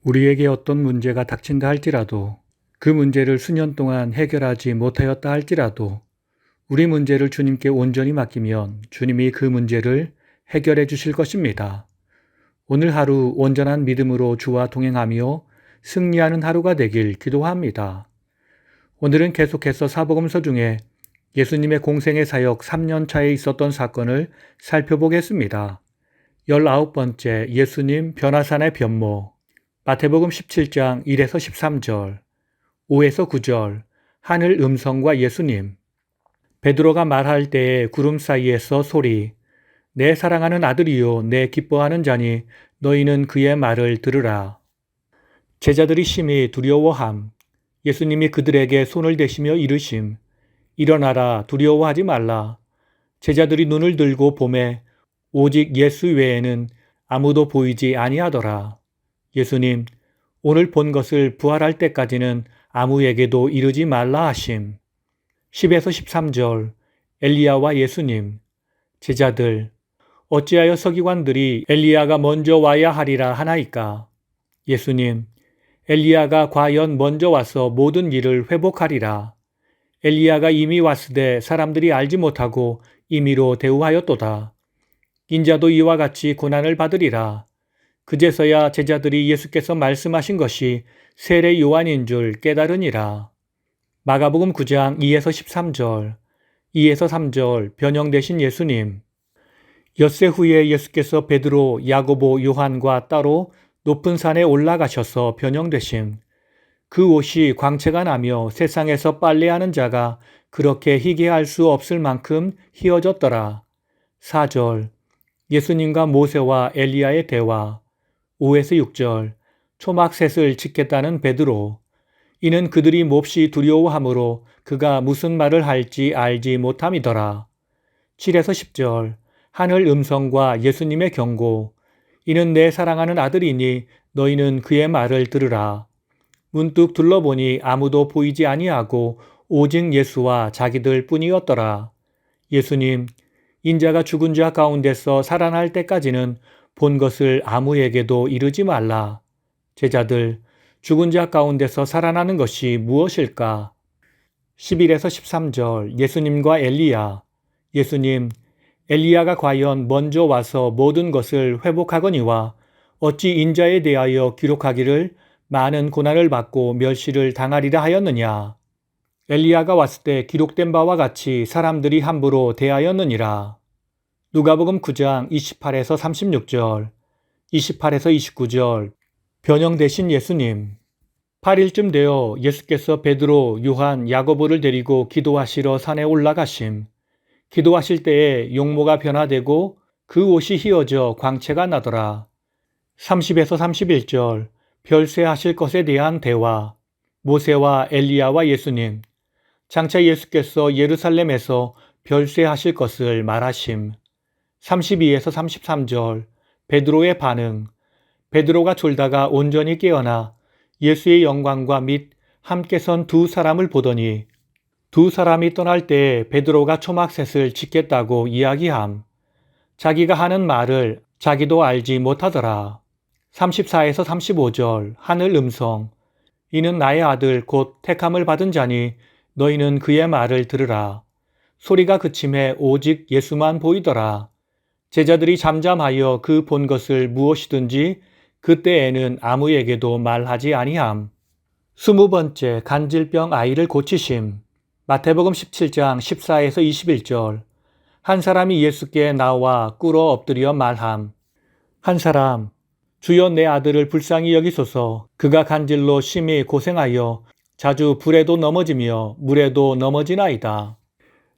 우리에게 어떤 문제가 닥친다 할지라도 그 문제를 수년 동안 해결하지 못하였다 할지라도 우리 문제를 주님께 온전히 맡기면 주님이 그 문제를 해결해 주실 것입니다. 오늘 하루 온전한 믿음으로 주와 동행하며 승리하는 하루가 되길 기도합니다. 오늘은 계속해서 사복음서 중에 예수님의 공생의 사역 3년 차에 있었던 사건을 살펴보겠습니다. 19번째 예수님 변화산의 변모. 마태복음 17장 1에서 13절, 5에서 9절, 하늘 음성과 예수님. 베드로가 말할 때에 구름 사이에서 소리, 내 사랑하는 아들이요 내 기뻐하는 자니 너희는 그의 말을 들으라. 제자들이 심히 두려워함. 예수님이 그들에게 손을 대시며 이르심, 일어나라 두려워하지 말라. 제자들이 눈을 들고 보매 오직 예수 외에는 아무도 보이지 아니하더라. 예수님, 오늘 본 것을 부활할 때까지는 아무에게도 이르지 말라 하심. 10에서 13절, 엘리야와 예수님. 제자들, 어찌하여 서기관들이 엘리야가 먼저 와야 하리라 하나이까? 예수님, 엘리야가 과연 먼저 와서 모든 일을 회복하리라. 엘리야가 이미 왔으되 사람들이 알지 못하고 임의로 대우하였도다. 인자도 이와 같이 고난을 받으리라. 그제서야 제자들이 예수께서 말씀하신 것이 세례 요한인 줄 깨달으니라. 마가복음 9장 2에서 13절, 2에서 3절 변형되신 예수님. 엿새 후에 예수께서 베드로, 야고보, 요한과 따로 높은 산에 올라가셔서 변형되심. 그 옷이 광채가 나며 세상에서 빨래하는 자가 그렇게 희게 할 수 없을 만큼 희어졌더라. 4절, 예수님과 모세와 엘리야의 대화. 5에서 6절, 초막셋을 지켰다는 베드로. 이는 그들이 몹시 두려워하므로 그가 무슨 말을 할지 알지 못함이더라. 7에서 10절, 하늘 음성과 예수님의 경고. 이는 내 사랑하는 아들이니 너희는 그의 말을 들으라. 문득 둘러보니 아무도 보이지 아니하고 오직 예수와 자기들 뿐이었더라. 예수님, 인자가 죽은 자 가운데서 살아날 때까지는 본 것을 아무에게도 이르지 말라. 제자들, 죽은 자 가운데서 살아나는 것이 무엇일까? 11에서 13절 예수님과 엘리야. 예수님, 엘리야가 과연 먼저 와서 모든 것을 회복하거니와 어찌 인자에 대하여 기록하기를 많은 고난을 받고 멸시를 당하리라 하였느냐? 엘리야가 왔을 때 기록된 바와 같이 사람들이 함부로 대하였느니라. 누가복음 9장 28에서 36절, 28에서 29절 변형되신 예수님. 8일쯤 되어 예수께서 베드로, 요한, 야고보를 데리고 기도하시러 산에 올라가심. 기도하실 때에 용모가 변화되고 그 옷이 휘어져 광채가 나더라. 30에서 31절 별세하실 것에 대한 대화. 모세와 엘리야와 예수님. 장차 예수께서 예루살렘에서 별세하실 것을 말하심. 32에서 33절 베드로의 반응. 베드로가 졸다가 온전히 깨어나 예수의 영광과 및 함께 선 두 사람을 보더니 두 사람이 떠날 때에 베드로가 초막셋을 지켰다고 이야기함. 자기가 하는 말을 자기도 알지 못하더라. 34에서 35절 하늘 음성. 이는 나의 아들 곧 택함을 받은 자니 너희는 그의 말을 들으라. 소리가 그침에 오직 예수만 보이더라. 제자들이 잠잠하여 그 본 것을 무엇이든지 그때에는 아무에게도 말하지 아니함. 20번째 간질병 아이를 고치심. 마태복음 17장 14에서 21절. 한 사람이 예수께 나와 꿇어 엎드려 말함. 한 사람, 주여 내 아들을 불쌍히 여기소서. 그가 간질로 심히 고생하여 자주 불에도 넘어지며 물에도 넘어지나이다.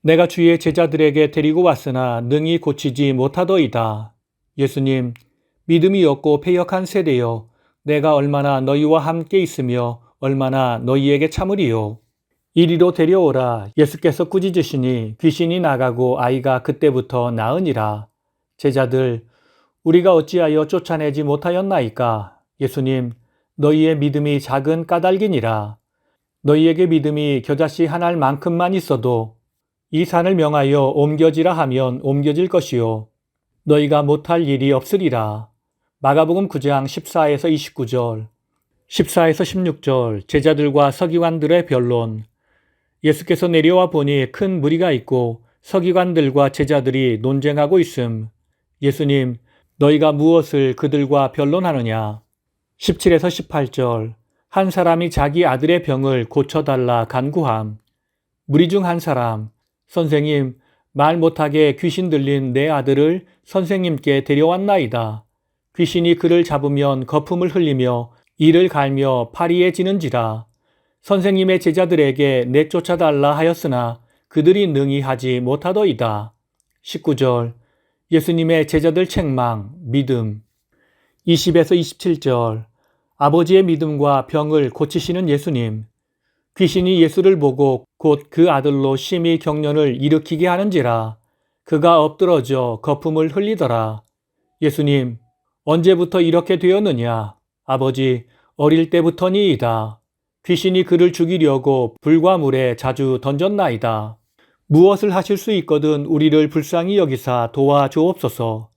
내가 주의 제자들에게 데리고 왔으나 능히 고치지 못하더이다. 예수님, 믿음이 없고 패역한 세대여, 내가 얼마나 너희와 함께 있으며 얼마나 너희에게 참으리요. 이리로 데려오라. 예수께서 꾸짖으시니 귀신이 나가고 아이가 그때부터 나으니라. 제자들, 우리가 어찌하여 쫓아내지 못하였나이까? 예수님, 너희의 믿음이 작은 까닭이니라. 너희에게 믿음이 겨자씨 한 알만큼만 있어도 이 산을 명하여 옮겨지라 하면 옮겨질 것이요 너희가 못할 일이 없으리라. 마가복음 9장 14에서 29절. 14에서 16절 제자들과 서기관들의 변론. 예수께서 내려와 보니 큰 무리가 있고 서기관들과 제자들이 논쟁하고 있음. 예수님, 너희가 무엇을 그들과 변론하느냐? 17에서 18절 한 사람이 자기 아들의 병을 고쳐달라 간구함. 무리 중 한 사람, 선생님, 말 못하게 귀신 들린 내 아들을 선생님께 데려왔나이다. 귀신이 그를 잡으면 거품을 흘리며 이를 갈며 파리에 지는지라. 선생님의 제자들에게 내쫓아달라 하였으나 그들이 능히 하지 못하더이다. 19절 예수님의 제자들 책망, 믿음. 20에서 27절 아버지의 믿음과 병을 고치시는 예수님. 귀신이 예수를 보고 곧 그 아들로 심히 경련을 일으키게 하는지라. 그가 엎드러져 거품을 흘리더라. 예수님, 언제부터 이렇게 되었느냐? 아버지, 어릴 때부터니이다. 귀신이 그를 죽이려고 불과 물에 자주 던졌나이다. 무엇을 하실 수 있거든 우리를 불쌍히 여기사 도와주옵소서.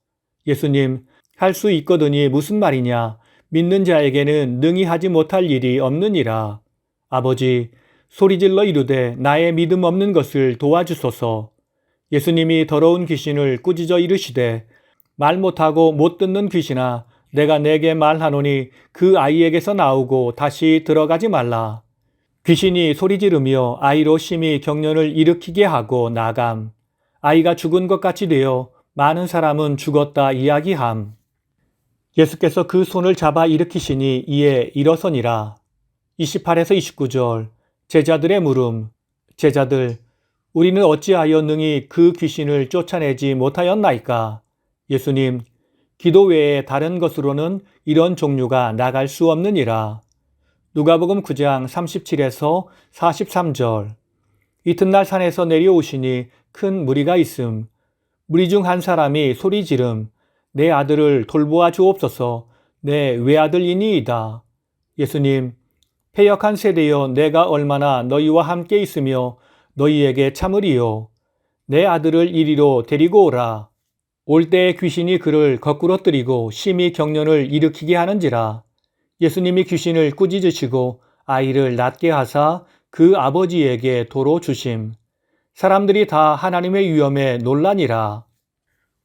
예수님, 할 수 있거든이 무슨 말이냐? 믿는 자에게는 능히 하지 못할 일이 없느니라. 아버지, 소리질러 이르되 나의 믿음 없는 것을 도와주소서. 예수님이 더러운 귀신을 꾸짖어 이르시되 말 못하고 못 듣는 귀신아, 내가 내게 말하노니 그 아이에게서 나오고 다시 들어가지 말라. 귀신이 소리 지르며 아이로 심히 경련을 일으키게 하고 나감. 아이가 죽은 것 같이 되어 많은 사람은 죽었다 이야기함. 예수께서 그 손을 잡아 일으키시니 이에 일어서니라. 28에서 29절 제자들의 물음. 제자들, 우리는 어찌하여 능히 그 귀신을 쫓아내지 못하였나이까? 예수님, 기도 외에 다른 것으로는 이런 종류가 나갈 수 없느니라. 누가복음 9장 37에서 43절 이튿날 산에서 내려오시니 큰 무리가 있음. 무리 중 한 사람이 소리 지름. 내 아들을 돌보아 주옵소서. 내 외아들이니이다. 예수님, 패역한 세대여 내가 얼마나 너희와 함께 있으며 너희에게 참으리요. 내 아들을 이리로 데리고 오라. 올 때에 귀신이 그를 거꾸로 뜨리고 심히 경련을 일으키게 하는지라. 예수님이 귀신을 꾸짖으시고 아이를 낫게 하사 그 아버지에게 도로 주심. 사람들이 다 하나님의 위엄에 놀라니라.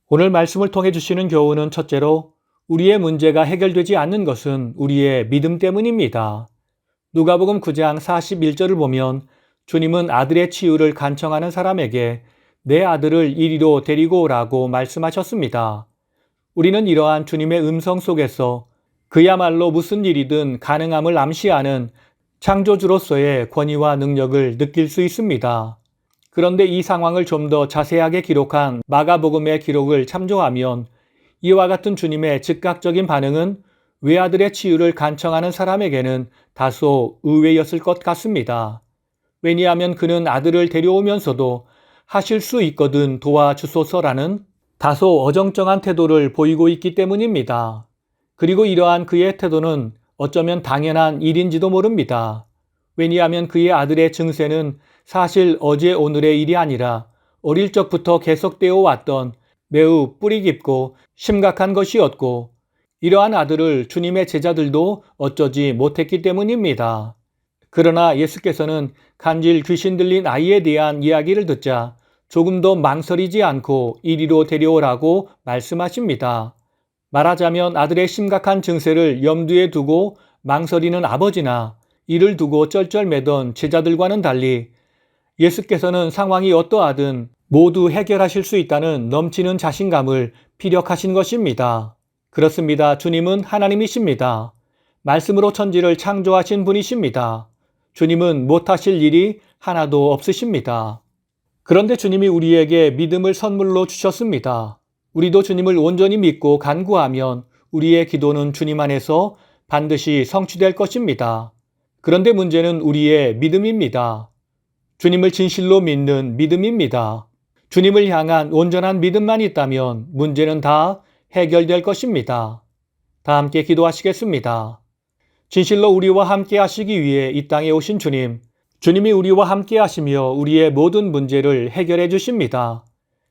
오늘 말씀을 통해 주시는 교훈은 첫째로 우리의 문제가 해결되지 않는 것은 우리의 믿음 때문입니다. 누가복음 9장 41절을 보면 주님은 아들의 치유를 간청하는 사람에게 내 아들을 이리로 데리고 오라고 말씀하셨습니다. 우리는 이러한 주님의 음성 속에서 그야말로 무슨 일이든 가능함을 암시하는 창조주로서의 권위와 능력을 느낄 수 있습니다. 그런데 이 상황을 좀 더 자세하게 기록한 마가복음의 기록을 참조하면 이와 같은 주님의 즉각적인 반응은 외아들의 치유를 간청하는 사람에게는 다소 의외였을 것 같습니다. 왜냐하면 그는 아들을 데려오면서도 하실 수 있거든 도와주소서라는 다소 어정쩡한 태도를 보이고 있기 때문입니다. 그리고 이러한 그의 태도는 어쩌면 당연한 일인지도 모릅니다. 왜냐하면 그의 아들의 증세는 사실 어제 오늘의 일이 아니라 어릴 적부터 계속되어 왔던 매우 뿌리 깊고 심각한 것이었고 이러한 아들을 주님의 제자들도 어쩌지 못했기 때문입니다. 그러나 예수께서는 간질 귀신 들린 아이에 대한 이야기를 듣자 조금도 망설이지 않고 이리로 데려오라고 말씀하십니다. 말하자면 아들의 심각한 증세를 염두에 두고 망설이는 아버지나 이를 두고 쩔쩔매던 제자들과는 달리 예수께서는 상황이 어떠하든 모두 해결하실 수 있다는 넘치는 자신감을 피력하신 것입니다. 그렇습니다. 주님은 하나님이십니다. 말씀으로 천지를 창조하신 분이십니다. 주님은 못하실 일이 하나도 없으십니다. 그런데 주님이 우리에게 믿음을 선물로 주셨습니다. 우리도 주님을 온전히 믿고 간구하면 우리의 기도는 주님 안에서 반드시 성취될 것입니다. 그런데 문제는 우리의 믿음입니다. 주님을 진실로 믿는 믿음입니다. 주님을 향한 온전한 믿음만 있다면 문제는 다 해결될 것입니다. 다 함께 기도하시겠습니다. 진실로 우리와 함께 하시기 위해 이 땅에 오신 주님, 주님이 우리와 함께 하시며 우리의 모든 문제를 해결해 주십니다.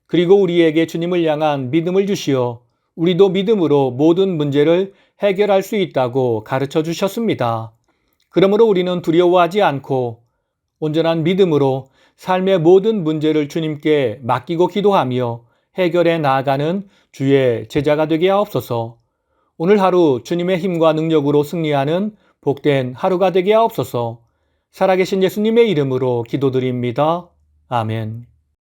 그리고 우리에게 주님을 향한 믿음을 주시어 우리도 믿음으로 모든 문제를 해결할 수 있다고 가르쳐 주셨습니다. 그러므로 우리는 두려워하지 않고 온전한 믿음으로 삶의 모든 문제를 주님께 맡기고 기도하며 해결해 나아가는 주의 제자가 되게 하옵소서. 오늘 하루 주님의 힘과 능력으로 승리하는 복된 하루가 되게 하옵소서. 살아계신 예수님의 이름으로 기도드립니다. 아멘.